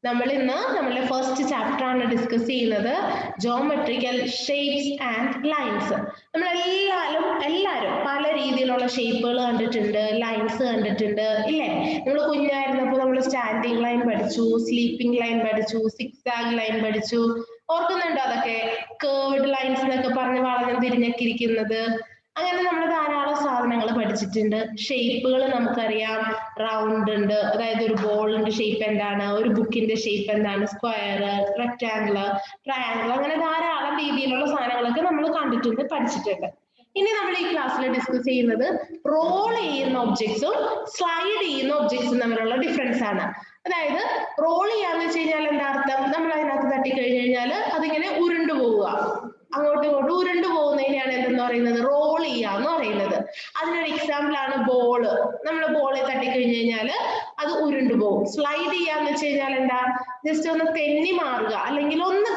നമ്മൾ ഇന്ന് നമ്മളുടെ ഫസ്റ്റ് ചാപ്റ്റർ ആണ് ഡിസ്കസ് ചെയ്യുന്നത് ജോമെട്രിക്കൽ ഷേപ്സ് ആൻഡ് ലൈൻസ്. എല്ലാവരും പല രീതിയിലുള്ള ഷേപ്പുകൾ കണ്ടിട്ടുണ്ട്, ലൈൻസ് കണ്ടിട്ടുണ്ട് ഇല്ലേ? നമ്മൾ കുഞ്ഞായിരുന്നപ്പോൾ നമ്മൾ സ്റ്റാൻഡിങ് ലൈൻ പഠിച്ചു, സ്ലീപ്പിംഗ് ലൈൻ പഠിച്ചു, സിക്സാഗ് ലൈൻ പഠിച്ചു. ഓർക്കുന്നുണ്ടോ അതൊക്കെ? കേർവ്ഡ് ലൈൻസ് എന്നൊക്കെ പറഞ്ഞ് വളഞ്ഞും തിരിഞ്ഞൊക്കെ ഇരിക്കുന്നത്. അങ്ങനെ നമ്മൾ ധാരാളം സാധനങ്ങൾ പഠിച്ചിട്ടുണ്ട്. ഷേപ്പുകൾ നമുക്കറിയാം, റൗണ്ട് ഉണ്ട്, അതായത് ഒരു ബോളിന്റെ ഷേപ്പ് എന്താണ്, ഒരു ബുക്കിന്റെ ഷേപ്പ് എന്താണ്, സ്ക്വയർ, റെക്ടാംഗിൾ, ട്രയാംഗിൾ, അങ്ങനെ ധാരാളം രീതിയിലുള്ള സാധനങ്ങളൊക്കെ നമ്മൾ കണ്ടിട്ടുണ്ട്, പഠിച്ചിട്ടുണ്ട്. ഇനി നമ്മൾ ഈ ക്ലാസ്സിൽ ഡിസ്കസ് ചെയ്യുന്നത് റോൾ ചെയ്യുന്ന ഒബ്ജക്ട്സും സ്ലൈഡ് ചെയ്യുന്ന ഒബ്ജക്ട്സും തമ്മിലുള്ള ഡിഫറൻസ് ആണ്. അതായത് റോൾ ചെയ്യാന്ന് വെച്ച് കഴിഞ്ഞാൽ എന്താ അർത്ഥം? നമ്മൾ അതിനകത്ത് തട്ടിക്കഴിഞ്ഞു കഴിഞ്ഞാൽ അതിങ്ങനെ ഉരുണ്ടു പോവുക, അങ്ങോട്ടും ഇങ്ങോട്ടും ഉരുണ്ടു പോകുന്നതിനെയാണ് എന്തെന്ന് പറയുന്നത്? റോൾ ചെയ്യുക എന്ന് പറയുന്നത്. അതിനൊരു എക്സാമ്പിൾ ആണ് ബോള്. നമ്മൾ ബോളെ തട്ടിക്കഴിഞ്ഞു കഴിഞ്ഞാൽ അത് ഉരുണ്ടു പോകും. സ്ലൈഡ് ചെയ്യാന്ന് വെച്ച് കഴിഞ്ഞാൽ എന്താ? ജസ്റ്റ് ഒന്ന് തെന്നി മാറുക, അല്ലെങ്കിൽ ഒന്ന്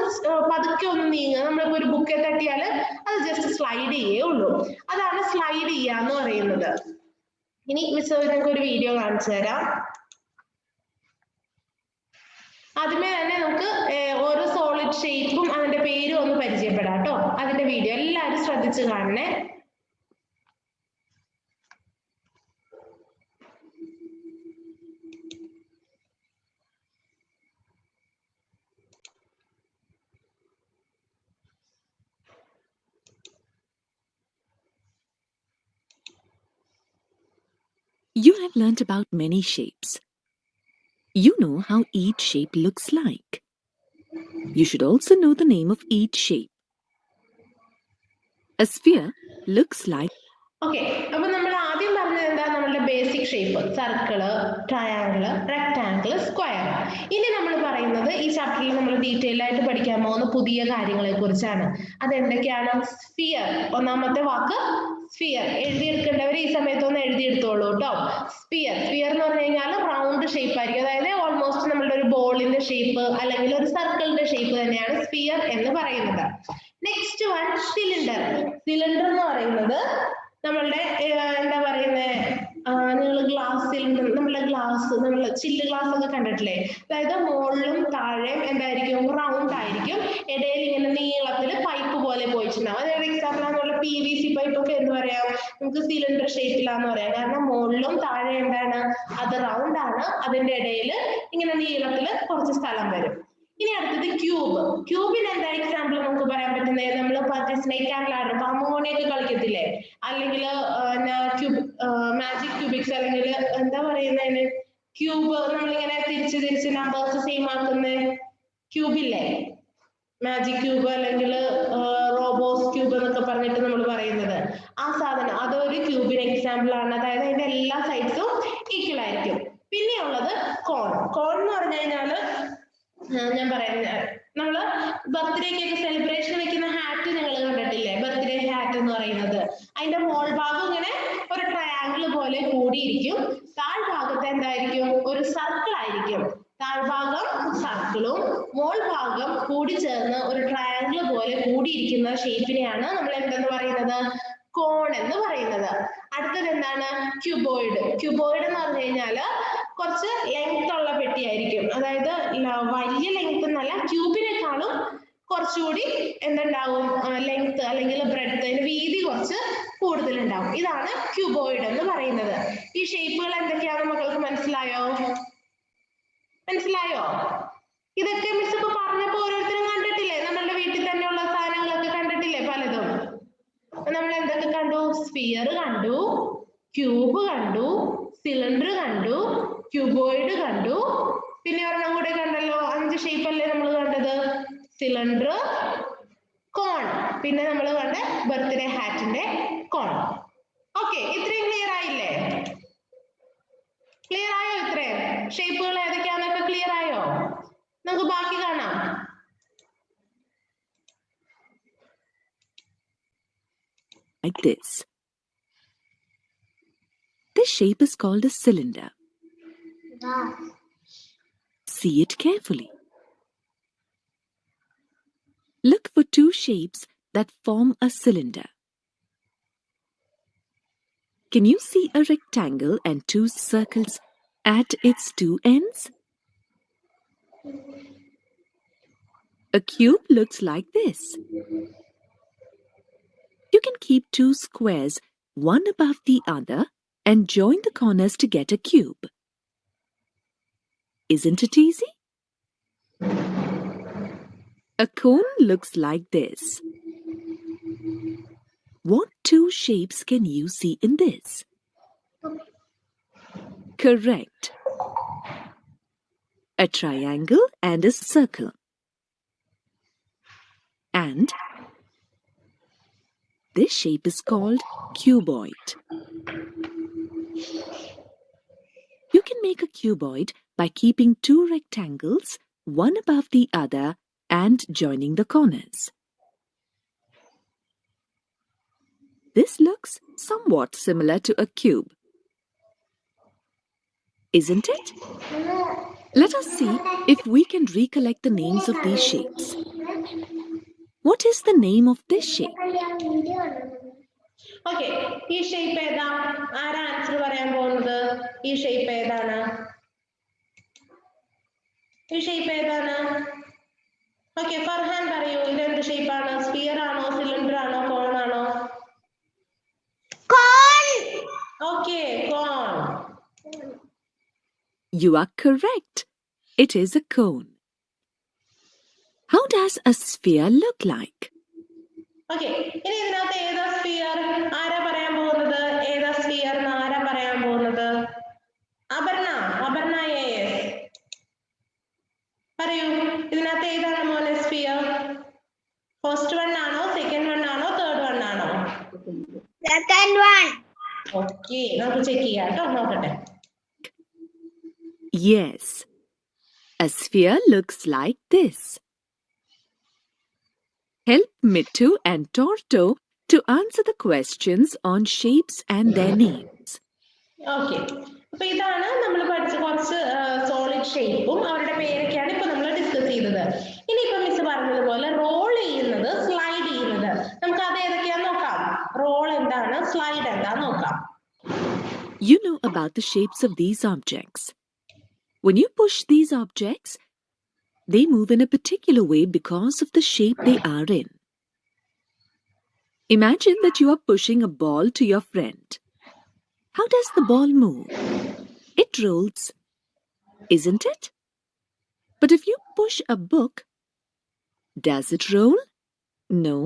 പതുക്കെ ഒന്ന് നീങ്ങുക. നമ്മളിപ്പോ ഒരു ബുക്കെ തട്ടിയാൽ അത് ജസ്റ്റ് സ്ലൈഡ് ചെയ്യേ ഉള്ളൂ. അതാണ് സ്ലൈഡ് ചെയ്യുക എന്ന് പറയുന്നത്. ഇനി മിസ് നിങ്ങൾക്ക് ഒരു വീഡിയോ കാണിച്ചു തരാം. ആദ്യമേ തന്നെ നമുക്ക് ഓരോ സോളിഡ് ഷേപ്പും അതിന്റെ പേരും ഒന്ന് പരിചയപ്പെടാം കേട്ടോ. അതിന്റെ വീഡിയോ എല്ലാവരും ശ്രദ്ധിച്ച് കാണണേ. You have learnt about many shapes. You know how each shape looks like. You should also know the name of each shape. A sphere looks like. Okay, അപ്പോൾ നമ്മൾ ആദ്യം പറഞ്ഞത് എന്താ? നമ്മളുടെ basic shape circle, triangle, rectangle, square. ഇനി നമ്മൾ പറയുന്നത് ഈ ചാപ്റ്ററിൽ നമ്മൾ ഡീറ്റെയിൽ ആയിട്ട് പഠിക്കാൻ പോകുന്ന പുതിയ കാര്യങ്ങളെ കുറിച്ചാണ്. അതെന്തൊക്കെയാണ്? സ്ഫിയർ. ഒന്നാമത്തെ വാക്ക് സ്ഫിയർ. എഴുതിയെടുക്കേണ്ടവർ ഈ സമയത്ത് ഒന്ന് എഴുതിയെടുത്തോളൂ കേട്ടോ. സ്ഫിയർ എന്ന് പറഞ്ഞു കഴിഞ്ഞാൽ റൗണ്ട് ഷേപ്പ് ആയിരിക്കും. അതായത് ഓൾമോസ്റ്റ് നമ്മളുടെ ഒരു ബോളിന്റെ ഷേപ്പ് അല്ലെങ്കിൽ ഒരു സർക്കിളിന്റെ ഷേപ്പ് തന്നെയാണ് സ്ഫിയർ എന്ന് പറയുന്നത്. Next one cylinder. സിലിണ്ടർ എന്ന് പറയുന്നത് നമ്മളുടെ എന്താ പറയുന്നത്, നിങ്ങൾ ഗ്ലാസ് സിലിണ്ടർ, നമ്മളെ ചില്ല് ഗ്ലാസ് ഒക്കെ കണ്ടിട്ടില്ലേ? അതായത് മുകളിലും താഴെയും എന്തായിരിക്കും? റൗണ്ട് ആയിരിക്കും. ഇടയിൽ ഇങ്ങനെ നീളത്തിൽ പൈപ്പ് പോലെ പോയിട്ടുണ്ടാവും. അതായത് എക്സാമ്പിൾ ആണെന്നുള്ള PVC പൈപ്പ് ഒക്കെ എന്ത് പറയാം? നമുക്ക് സിലിണ്ടർ ഷേപ്പിലാന്ന് പറയാം. കാരണം മുകളിലും താഴെ എന്താണ്? അത് റൗണ്ട് ആണ്. അതിന്റെ ഇടയിൽ ഇങ്ങനെ നീളത്തിൽ കുറച്ച് സ്ഥലം വരും. ഇനി അടുത്തത് ക്യൂബ്. ക്യൂബിന് എന്താ എക്സാമ്പിൾ നമുക്ക് പറയാൻ പറ്റുന്നത്? നമ്മൾ സ്നേക്ക് ആൻഡ് ലാഡർ, പാമ്പുമോണിയൊക്കെ കളിക്കത്തില്ലേ? അല്ലെങ്കിൽ മാജിക് ക്യൂബിക്സ്, അല്ലെങ്കിൽ എന്താ പറയുന്നതിന്? ക്യൂബ് നമ്മളിങ്ങനെ തിരിച്ച് നമ്പേഴ്സ് സെയിം ആക്കുന്ന ക്യൂബില്ലേ? മാജിക് ക്യൂബ് അല്ലെങ്കിൽ റോബോസ് ക്യൂബ് എന്നൊക്കെ പറഞ്ഞിട്ട് നമ്മൾ പറയുന്നത് ആ സാധനം, അതൊരു ക്യൂബിന് എക്സാമ്പിൾ ആണ്. അതായത് അതിന്റെ എല്ലാ സൈഡ്സും ഈക്വൽ ആയിരിക്കും. പിന്നെ ഉള്ളത് കോൺ. കോൺ എന്ന് പറഞ്ഞു കഴിഞ്ഞാൽ ഞാൻ പറയുന്നത്, നമ്മള് ബർത്ത്ഡേക്കൊക്കെ സെലിബ്രേഷൻ വെക്കുന്ന ഹാറ്റ് നിങ്ങൾ കണ്ടിട്ടില്ലേ? ബർത്ത്ഡേ ഹാറ്റ് എന്ന് പറയുന്നത് അതിന്റെ മോൾ ഭാഗം ഇങ്ങനെ ഒരു ട്രയാങ്കിൾ പോലെ കൂടിയിരിക്കും. താഴ്ഭാഗത്ത് എന്തായിരിക്കും? ഒരു സർക്കിൾ ആയിരിക്കും. താഴ്ഭാഗം സർക്കിളും മോൾ ഭാഗം കൂടി ചേർന്ന് ഒരു ട്രയാങ്കിൾ പോലെ കൂടിയിരിക്കുന്ന ഷേപ്പിനെയാണ് നമ്മൾ എന്തെന്ന് പറയുന്നത്? കോൺ എന്ന് പറയുന്നത്. അടുത്തത് എന്താണ്? ക്യൂബോയിഡ്. ക്യൂബോയിഡ് എന്ന് പറഞ്ഞു കഴിഞ്ഞാല് കുറച്ച് ലെങ്ത് ഉള്ള പെട്ടിയായിരിക്കും. അതായത് വലിയ ലെങ്ത് എന്നല്ല, ക്യൂബിനെക്കാളും കുറച്ചുകൂടി എന്തുണ്ടാവും? ലെങ്ത് അല്ലെങ്കിൽ ബ്രെഡ്ത്ത്, അതിന്റെ വീതി കുറച്ച് കൂടുതലുണ്ടാവും. ഇതാണ് ക്യൂബോയിഡ് എന്ന് പറയുന്നത്. ഈ ഷേപ്പുകൾ എന്തൊക്കെയാണെന്ന് മക്കൾക്ക് മനസ്സിലായോ? ഇതൊക്കെ മിസ് ഇപ്പൊ പറഞ്ഞപ്പോ ഓരോരുത്തരും കണ്ടിട്ടില്ലേ? നമ്മളുടെ വീട്ടിൽ തന്നെയുള്ള സാധനങ്ങളൊക്കെ കണ്ടിട്ടില്ലേ? പലതും നമ്മൾ എന്തൊക്കെ കണ്ടു? സ്ഫിയർ കണ്ടു, ക്യൂബ് കണ്ടു, സിലിണ്ടർ കണ്ടു, ക്യൂബോയിഡ് കണ്ടു, പിന്നെ ഒരെണ്ണം കൂടെ കണ്ടല്ലോ. 5 ഷേപ്പ് അല്ലേ നമ്മൾ കണ്ടത്? സിലിണ്ടർ, കോൺ, പിന്നെ നമ്മൾ കണ്ട ബർത്ത്ഡേ ഹാറ്റിന്റെ കോൺ. ഓക്കെ, ഇത്രയും ക്ലിയർ ആയില്ലേ? ക്ലിയർ ആയോ? ഇത്രയും ഷേപ്പുകൾ ഏതൊക്കെയാണെന്നൊക്കെ ക്ലിയർ ആയോ? നമുക്ക് ബാക്കി കാണാം. Like this. This shape is called a cylinder. See it carefully. Look for 2 shapes that form a cylinder. Can you see a rectangle and 2 circles? at its two ends? A cube looks like this. You can keep two squares, one above the other, and join the corners to get a cube. Isn't it easy? A cone looks like this. What two shapes can you see in this? Correct. A triangle and a circle. And this shape is called cuboid. You can make a cuboid by keeping two rectangles, one above the other, and joining the corners. This looks somewhat similar to a cube, isn't it? Let us see if we can recollect the names of these shapes. What is the name of this shape? Okay ഈ shape ഏതാ? ആരാ answer പറയാൻ പോകുന്നത്? ഈ shape ഏതാണ്? ഈ shape ഏതാണ്? Okay Farhan പറയൂ, ഇതെന്ത് ഷേപ്പാണ്? സ്ഫിയർ ആണോ, സിലിണ്ടർ ആണോ, കോൺ ആണോ? Okay cone. You are correct. It is a cone. How does a sphere look like? Okay ഇനി ഇതിനകത്ത് ഏതാ സ്ഫിയർ? ആരാ പറയാൻ പോകുന്നത്? ഏതാ സ്ഫിയർ എന്ന് ആരാ പറയാൻ പോകുന്നത്? അപർണ. അപർണ yes. പറയൂ, ഇതിനകത്ത് ഏതാണ് മോനെ സ്ഫിയർ? ഫസ്റ്റ് വൺ ആണോ, സെക്കൻഡ് വൺ ആണോ, തേർഡ് വൺ ആണോ? Second one. ഓക്കെ നമുക്ക് ചെക്ക് ചെയ്യാം കേട്ടോ, നോക്കട്ടെ. Yes. A sphere looks like this. Help Mittu and Torto to answer the questions on shapes and their names. Okay അപ്പൊ ഇതാണ് നമ്മൾ പഠിച്ച കുറച്ച് സോളിഡ് ഷേപ്പും അവരുടെ പേരൊക്കെയാണ് ഇപ്പൊ നമ്മൾ ഡിസ്കസ് ചെയ്തത്. ഇനിയിപ്പോ മിസ് പറഞ്ഞതുപോലെ റോൾ ചെയ്യുന്നത്, സ്ലൈഡ് ചെയ്യുന്നത്, നമുക്ക് അത് ഏതൊക്കെയാന്ന് നോക്കാം. റോൾ എന്താണ്, സ്ലൈഡ് എന്താന്ന് നോക്കാം. You know about the shapes of these objects. When you push these objects, they move in a particular way because of the shape they are in. Imagine that you are pushing a ball to your friend. How does the ball move? It rolls, isn't it? But if you push a book, does it roll? No,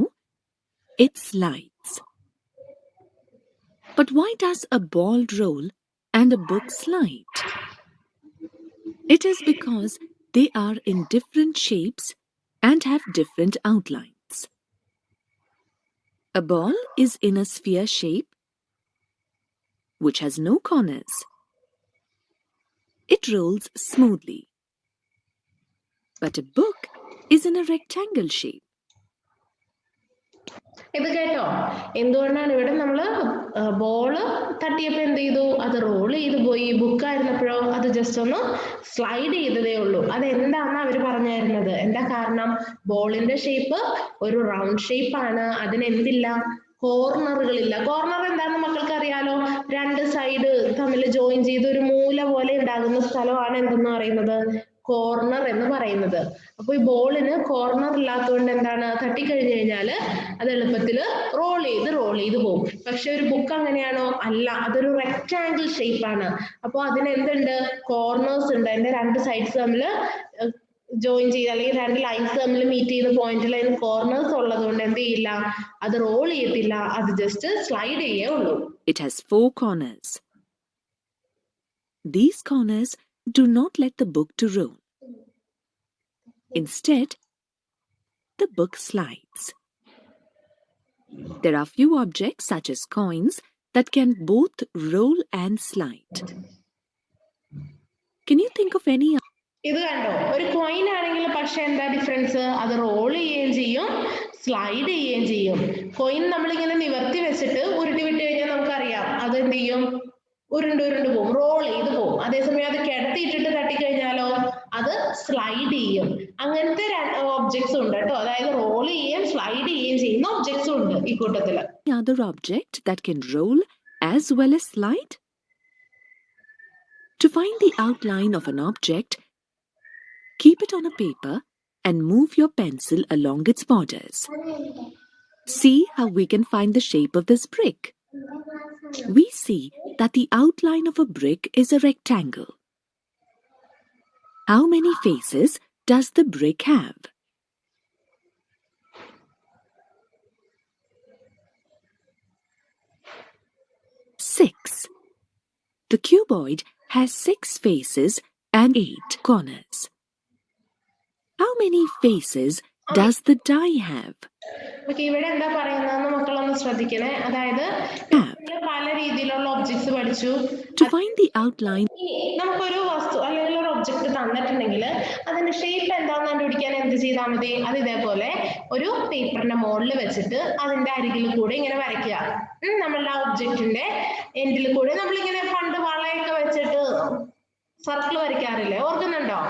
it slides. But why does a ball roll and a book slide? It is because they are in different shapes and have different outlines. A ball is in a sphere shape, which has no corners. It rolls smoothly. But a book is in a rectangle shape. ഇത് കേട്ടോ, എന്തുകൊണ്ടാണ് ഇവിടെ നമ്മള് ball തട്ടിയപ്പോ എന്ത് ചെയ്തു, അത് role ചെയ്തു പോയി. ബുക്ക് ആയിരുന്നപ്പോഴോ അത് ജസ്റ്റ് ഒന്ന് സ്ലൈഡ് ചെയ്തതേ ഉള്ളൂ. അതെന്താന്ന് അവര് പറഞ്ഞായിരുന്നത്? എന്താ കാരണം? ബോളിന്റെ ഷേപ്പ് ഒരു റൗണ്ട് ഷേപ്പ് ആണ്, അതിന് എന്തില്ല, കോർണറുകളില്ല. കോർണർ എന്താണെന്ന് മക്കൾക്ക് അറിയാലോ, രണ്ട് സൈഡ് തമ്മിൽ ജോയിൻ ചെയ്ത് ഒരു മൂല പോലെ ഉണ്ടാകുന്ന സ്ഥലമാണ് എന്തെന്ന് പറയുന്നത്, കോർണർ എന്ന് പറയുന്നത്. അപ്പൊ ഈ ബോളിന് കോർണർ ഇല്ലാത്തതുകൊണ്ട് എന്താണ്, തട്ടിക്കഴിഞ്ഞു കഴിഞ്ഞാല് അത് എളുപ്പത്തിൽ റോൾ ചെയ്ത് പോകും. പക്ഷെ ഒരു ബുക്ക് അങ്ങനെയാണോ? അല്ല, അതൊരു റെക്ടാങ്കിൾ ഷേപ്പ് ആണ്. അപ്പൊ അതിന് എന്തുണ്ട്, കോർണേഴ്സ് ഉണ്ട്. അതിന്റെ രണ്ട് സൈഡ്സ് തമ്മിൽ ജോയിൻ ചെയ്ത് അല്ലെങ്കിൽ രണ്ട് ലൈൻസ് തമ്മിൽ മീറ്റ് ചെയ്യുന്ന പോയിന്റിൽ അതിന് കോർണേഴ്സ് ഉള്ളത് കൊണ്ട് എന്ത് ചെയ്യില്ല, അത് റോൾ ചെയ്യത്തില്ല, അത് ജസ്റ്റ് സ്ലൈഡ് ചെയ്യേ ഉള്ളൂ. It has 4 corners. These corners do not let the book to roll. Instead, the book slides. There are few objects such as coins that can both roll and slide. Can you think of any? ഇത് കണ്ടോ, ഒരു coin ആണെങ്കിൽ പക്ഷെ എന്താ difference? അത് role ചെയ്യുകയും ചെയ്യും, slide ചെയ്യുകയും ചെയ്യും. കോയിൻ നമ്മളിങ്ങനെ നിവർത്തി വെച്ചിട്ട് ഉരുട്ടി വിട്ട് കഴിഞ്ഞാൽ നമുക്കറിയാം അത് എന്ത് ചെയ്യും, ഉരുണ്ട് പോകും, റോൾ ചെയ്ത് പോകും. അതേസമയം അത് കിടത്തിയിട്ടിട്ട് തട്ടിക്കഴിഞ്ഞാലോ അത് സ്ലൈഡ് ചെയ്യും. അങ്ങനത്തെ ഒബ്ജക്ട്സ് ഉണ്ട് കേട്ടോ, അതായത് റോൾ ചെയ്യുകയും സ്ലൈഡ് ചെയ്യുകയും ചെയ്യുന്ന ഒബ്ജക്ട്സ് ഉണ്ട് ഈ കൂട്ടത്തില്. Other object that can roll as well as slide? To find the outline of an object, keep it on a paper and move your pencil along its borders. See how we can find the shape of this brick. We see that the outline of a brick is a rectangle. How many faces does the brick have? 6. The cuboid has 6 faces and 8 corners. How many faces does the die have? ഇവിടെ എന്താ പറയുന്നതെന്ന് മക്കളൊന്ന് ശ്രദ്ധിക്കണേ. അതായത് പല രീതിയിലുള്ള objects പഠിച്ചു. To find the outline, നമുക്കൊരു വസ്തു അല്ലെങ്കിൽ ഒരു ഒബ്ജക്ട് തന്നിട്ടുണ്ടെങ്കിൽ അതിന്റെ ഷേപ്പ് എന്താണെന്ന് കണ്ടുപിടിക്കാൻ എന്ത് ചെയ്താൽ മതി? അത് ഇതേപോലെ ഒരു പേപ്പറിന്റെ മുകളിൽ വെച്ചിട്ട് അതിന്റെ അരികിൽ കൂടെ ഇങ്ങനെ വരയ്ക്കുക. നമ്മളുടെ ആ ഒബ്ജക്റ്റിന്റെ എൻഡിൽ കൂടെ നമ്മളിങ്ങനെ പണ്ട് വളയൊക്കെ വെച്ചിട്ട് സർക്കിൾ വരയ്ക്കാറില്ലേ? ഓർക്കുന്നുണ്ടോ?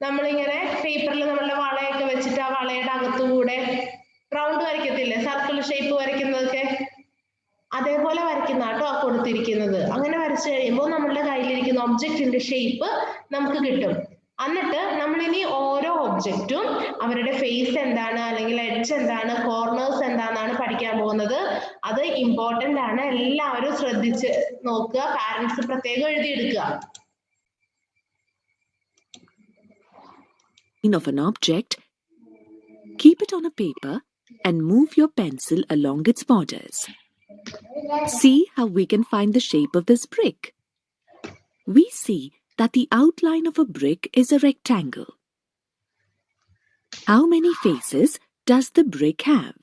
നമ്മളിങ്ങനെ പേപ്പറിൽ നമ്മളുടെ വളയൊക്കെ വെച്ചിട്ട് ആ വളയുടെ അകത്തുകൂടെ റൗണ്ട് വരയ്ക്കത്തില്ലേ? സർക്കിൾ ഷേപ്പ് വരയ്ക്കുന്നതൊക്കെ അതേപോലെ വരയ്ക്കുന്ന കേട്ടോ ആ കൊടുത്തിരിക്കുന്നത്. അങ്ങനെ വരച്ചു കഴിയുമ്പോൾ നമ്മളുടെ കയ്യിലിരിക്കുന്ന ഒബ്ജക്റ്റിന്റെ ഷേപ്പ് നമുക്ക് കിട്ടും. എന്നിട്ട് നമ്മളിനി ഓരോ ഒബ്ജക്റ്റും അവരുടെ ഫേസ് എന്താണ്, അല്ലെങ്കിൽ എഡ്ജ് എന്താണ്, കോർണേഴ്സ് എന്താണെന്നാണ് പഠിക്കാൻ പോകുന്നത്. അത് ഇമ്പോർട്ടന്റ് ആണ്. എല്ലാവരും ശ്രദ്ധിച്ച് നോക്കുക. പാരന്റ്സ് പ്രത്യേകം എഴുതിയെടുക്കുക. of an object, keep it on a paper and move your pencil along its borders. See how we can find the shape of this brick. We see that the outline of a brick is a rectangle. How many faces does the brick have?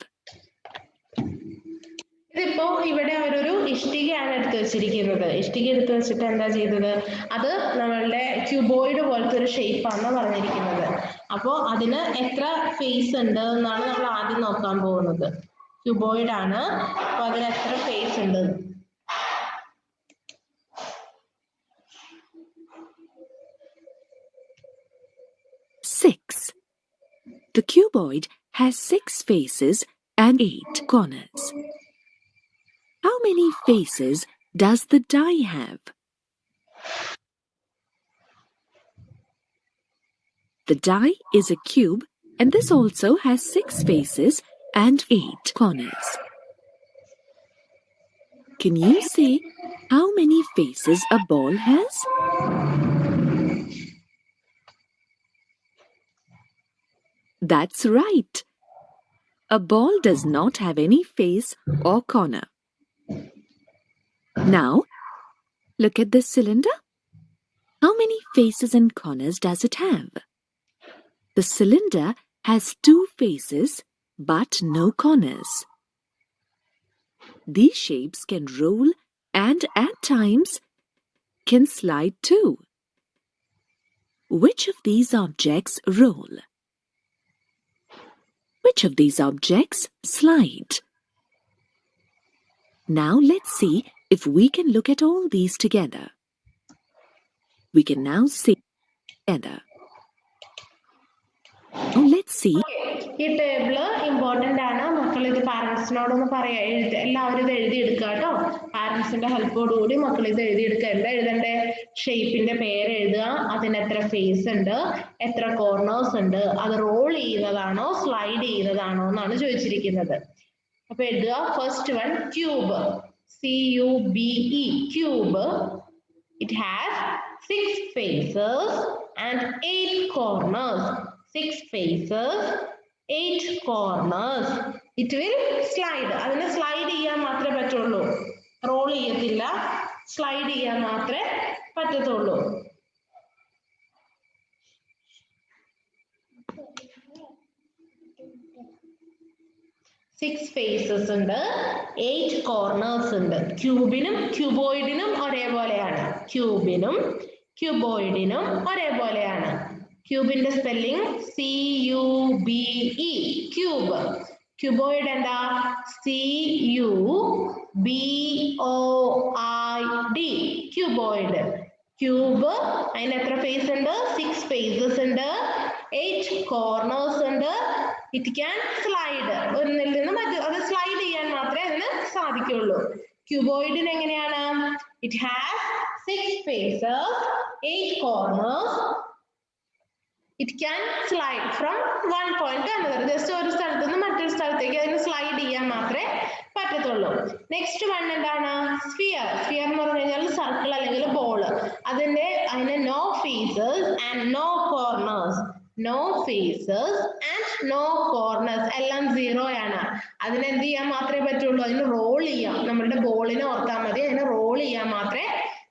ഇതിപ്പോ ഇവിടെ അവരൊരു ഇഷ്ടികയാണ് എടുത്ത് വെച്ചിരിക്കുന്നത്. ഇഷ്ടിക എടുത്ത് വെച്ചിട്ട് എന്താ ചെയ്തത്? അത് നമ്മളുടെ ക്യൂബോയിഡ് പോലത്തെ ഒരു ഷേപ്പാണ് പറഞ്ഞിരിക്കുന്നത്. അപ്പോ അതിന് എത്ര ഫേസ് ഉണ്ട് എന്നാണ് നമ്മൾ ആദ്യം നോക്കാൻ പോകുന്നത്. ക്യൂബോയിഡ് ആണ്. അപ്പൊ അതിന് എത്ര ഫേസ് ഉണ്ട്? The cuboid has 6 faces and 8 corners. How many faces does the die have? The die is a cube and this also has 6 faces and 8 corners. Can you say how many faces a ball has? That's right. A ball does not have any face or corner. Now, look at this cylinder. How many faces and corners does it have? The cylinder has 2 faces but no corners. These shapes can roll and at times can slide too. Which of these objects roll? Which of these objects slide? Now let's see if we can look at all these together. We can now see together. Now let's see. ഈ table important ആണ്. മക്കൾ ഇത് പാരന്റ്സിനോടൊന്ന് പറയാ. എല്ലാവരും ഇത് എഴുതിയെടുക്കുക കേട്ടോ. പാരന്റ്സിന്റെ ഹെൽപ്പോടുകൂടി മക്കൾ ഇത് എഴുതിയെടുക്കുക. എന്താ എഴുതണ്ടേ? ഷേപ്പിന്റെ പേര് എഴുതുക. അതിന് എത്ര ഫേസ് ഉണ്ട്, എത്ര കോർണേഴ്സ് ഉണ്ട്, അത് റോൾ ചെയ്യുന്നതാണോ സ്ലൈഡ് ചെയ്യുന്നതാണോ എന്നാണ് ചോദിച്ചിരിക്കുന്നത്. അപ്പൊ എഴുതുക. First one cube. CUBE cube. It has 6 faces and 8 corners. 6 faces, 8 corners. It will slide. അതിനെ സ്ലൈഡ് ചെയ്യാൻ മാത്രമേ പറ്റുള്ളൂ. റോൾ ചെയ്യത്തില്ല. സ്ലൈഡ് ചെയ്യാൻ മാത്രമേ പറ്റത്തുള്ളൂ. സിക്സ് ഫേസസ് ഉണ്ട്, 8 കോർണേഴ്സ് ഉണ്ട്. ക്യൂബിനും ക്യൂബോയിഡിനും ഒരേപോലെയാണ്. ക്യൂബിനും ക്യൂബോയിഡിനും ഒരേപോലെയാണ്. ക്യൂബിന്റെ സ്പെല്ലിംഗ് CUBE ക്യൂബ്. ക്യൂബോയിഡ് എന്താ? CUBOID cuboid. ക്യൂബ് അതിന് എത്ര ഫേസ് ഉണ്ട്? 6 ഫേസസ് ഉണ്ട്, 8 കോർണേഴ്സ് ഉണ്ട്. It can slide. ഒന്നിൽ നിന്ന് അത് സ്ലൈഡ് ചെയ്യാൻ മാത്രമേ അതിന് സാധിക്കുള്ളൂ. ക്യൂബോയിഡിന് എങ്ങനെയാണ്? It has 6 faces, 8 corners. It can slide from one point to another. Just ഒരു സ്ഥലത്ത് നിന്ന് മറ്റൊരു സ്ഥലത്തേക്ക് അതിന് സ്ലൈഡ് ചെയ്യാൻ മാത്രമേ പറ്റത്തുള്ളൂ. നെക്സ്റ്റ് വൺ എന്താണ്? സ്ഫിയർ. സ്ഫിയർ എന്ന് പറഞ്ഞു കഴിഞ്ഞാൽ സർക്കിൾ അല്ലെങ്കിൽ ബോൾ. അതിന് no faces and no corners. No faces and no corners എല്ലാം 0 ആണ്. അതിന് എന്ത് ചെയ്യാൻ മാത്രമേ പറ്റുള്ളൂ? അതിന് റോൾ ചെയ്യാം. നമ്മുടെ ബോളിനെ ഓർത്താൽ മതി, അതിന് റോൾ ചെയ്യാൻ മാത്രമേ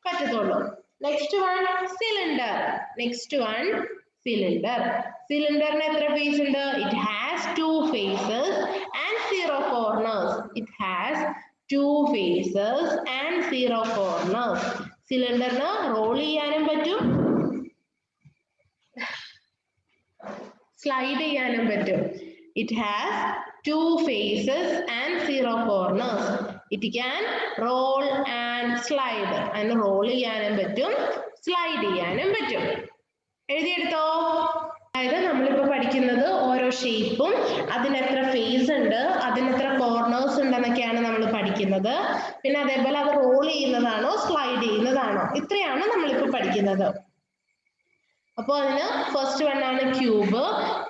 പറ്റത്തുള്ളൂ. Next one cylinder. Next one cylinder. സിലിണ്ടറിന് എത്ര ഫേസ് ഉണ്ട്? It has 2 faces and 0 corners. It has 2 faces and 0 corners. സിലിണ്ടറിന് റോൾ ചെയ്യാനും പറ്റും, സ്ലൈഡ് ചെയ്യാനും പറ്റും. It has 2 faces and 0 corners. It can roll and slide. അതിന് റോൾ ചെയ്യാനും പറ്റും, സ്ലൈഡ് ചെയ്യാനും പറ്റും. എഴുതിയെടുത്തോ? അതായത് നമ്മളിപ്പോ പഠിക്കുന്നത് ഓരോ ഷേപ്പും അതിന് എത്ര ഫേസ് ഉണ്ട്, അതിന് എത്ര കോർണേഴ്സ് ഉണ്ടെന്നൊക്കെയാണ് നമ്മൾ പഠിക്കുന്നത്. പിന്നെ അതേപോലെ അത് റോൾ ചെയ്യുന്നതാണോ സ്ലൈഡ് ചെയ്യുന്നതാണോ, ഇത്രയാണ് നമ്മളിപ്പോ പഠിക്കുന്നത്. അപ്പൊ അതിന് ഫസ്റ്റ് വൺ ആണ് ക്യൂബ്.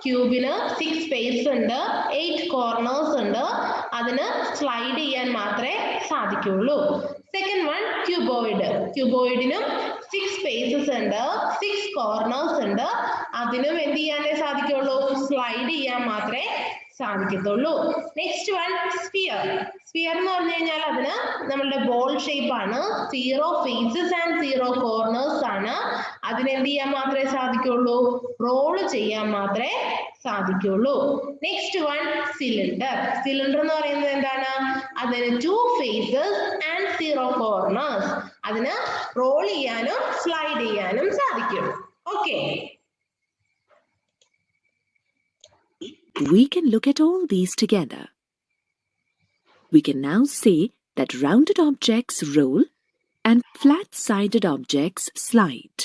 ക്യൂബിന് 6 ഫേസ് ഉണ്ട്, 8 കോർണേഴ്സ് ഉണ്ട്, അതിന് സ്ലൈഡ് ചെയ്യാൻ മാത്രമേ സാധിക്കുള്ളൂ. Second one cuboid. ക്യൂബോയിഡിനും 6 ഫേസസ് ഉണ്ട്, 6 കോർണേഴ്സ് ഉണ്ട്, അതിനും എന്ത് ചെയ്യാനേ സാധിക്കുള്ളൂ? സ്ലൈഡ് ചെയ്യാൻ മാത്രമേ സാധിക്കത്തുള്ളൂ. Next one sphere. സ്ഫിയർ എന്ന് പറഞ്ഞു കഴിഞ്ഞാൽ അതിന് നമ്മളുടെ ബോൾ ഷേപ്പ് ആണ്, 0 ഫേസസ് ആൻഡ് 0 കോർണേഴ്സ് ആണ്. അതിന് എന്ത് ചെയ്യാൻ മാത്രമേ സാധിക്കുള്ളൂ? റോൾ ചെയ്യാൻ മാത്രമേ സാധിക്കുള്ളൂ. Next one cylinder. സിലിണ്ടർ എന്ന് പറയുന്നത് എന്താണ്? അതിന് 2 ഫേസസ് ആൻഡ് 0 കോർണേഴ്സ്. അതിന് റോൾ ചെയ്യാനും സ്ലൈഡ് ചെയ്യാനും സാധിക്കും. Okay. We can look at all these together. We can now say that rounded objects roll and flat-sided objects slide.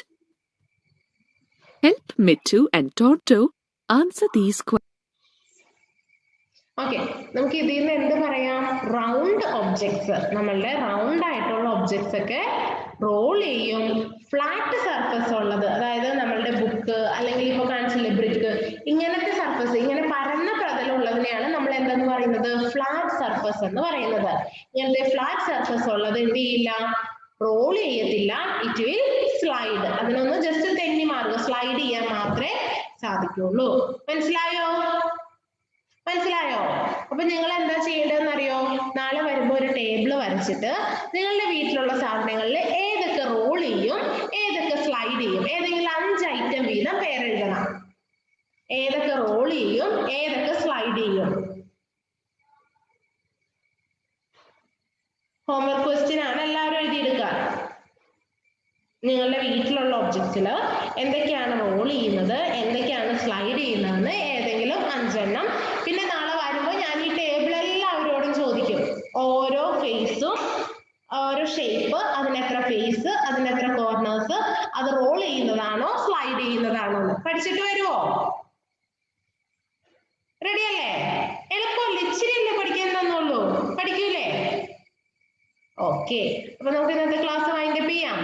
Help Mittu and Torto answer these questions. Okay, നമുക്ക് ഇതിൽ നിന്ന് എന്ത് പറയാം? Round objects, നമ്മളുടെ round ആയിട്ടുള്ള objects ഒക്കെ role ചെയ്യും. Flat surface ഉള്ളത്, അതായത് നമ്മളുടെ ബുക്ക് അല്ലെങ്കിൽ ഇപ്പൊ കാണിച്ചില്ലേ ബ്രിക്ക്, ഇങ്ങനത്തെ സർഫസ്, ഇങ്ങനെ പരന്ന പ്രതലമുള്ളതിനെയാണ് നമ്മൾ എന്തെന്ന് പറയുന്നത്? ഫ്ലാറ്റ് സർഫസ് എന്ന് പറയുന്നത്. ഇങ്ങനത്തെ ഫ്ലാറ്റ് സർഫസ് ഉള്ളത് എന്ത് ചെയ്യില്ല? റോൾ ചെയ്യത്തില്ല. It will slide. അതിനൊന്ന് ജസ്റ്റ് തെന്നി മാറുക, സ്ലൈഡ് ചെയ്യാൻ മാത്രമേ സാധിക്കുള്ളൂ. മനസ്സിലായോ? മനസ്സിലായോ? അപ്പൊ നിങ്ങൾ എന്താ ചെയ്യേണ്ടതെന്ന് അറിയോ? നാളെ വരുമ്പോൾ ഒരു ടേബിൾ വരച്ചിട്ട് നിങ്ങളുടെ വീട്ടിലുള്ള സാധനങ്ങളിൽ ഏതൊക്കെ റോൾ ചെയ്യും, ഏതൊക്കെ സ്ലൈഡ് ചെയ്യും, ഏതെങ്കിലും 5 ഐറ്റം വീതം പേരെഴുതണം. ഏതൊക്കെ റോൾ ചെയ്യും, ഏതൊക്കെ സ്ലൈഡ് ചെയ്യും. ഹോംവർക്ക് ക്വസ്റ്റ്യൻ ആണ്, എല്ലാവരും എഴുതിയെടുക്കുക. നിങ്ങളുടെ വീട്ടിലുള്ള ഒബ്ജക്റ്റിൽ എന്തൊക്കെയാണ് റോൾ ചെയ്യുന്നത്, എന്തൊക്കെയാണ് സ്ലൈഡ് ചെയ്യുന്നതെന്ന് ഏതെങ്കിലും 5 എണ്ണം. പിന്നെ നാളെ വരുമ്പോൾ ഞാൻ ഈ ടേബിൾ എല്ലാവരോടും ചോദിക്കും. ഓരോ ഫേസും, ഓരോ ഷേപ്പ്, അതിനെത്ര ഫേസ്, അതിനെത്ര കോർണേഴ്സ്, അത് റോൾ ചെയ്യുന്നതാണോ സ്ലൈഡ് ചെയ്യുന്നതാണോ എന്ന് പഠിച്ചിട്ട് വരുമോ? റെഡി അല്ലേ? എളുപ്പമല്ലേ? ഇച്ചിരി അല്ലേ പഠിക്കാൻ തന്നുള്ളൂ, പഠിക്കൂലേ? ഓക്കെ, അപ്പൊ നമുക്ക് ഇന്നത്തെ ക്ലാസ് വൈൻഡപ്പ് ചെയ്യാം.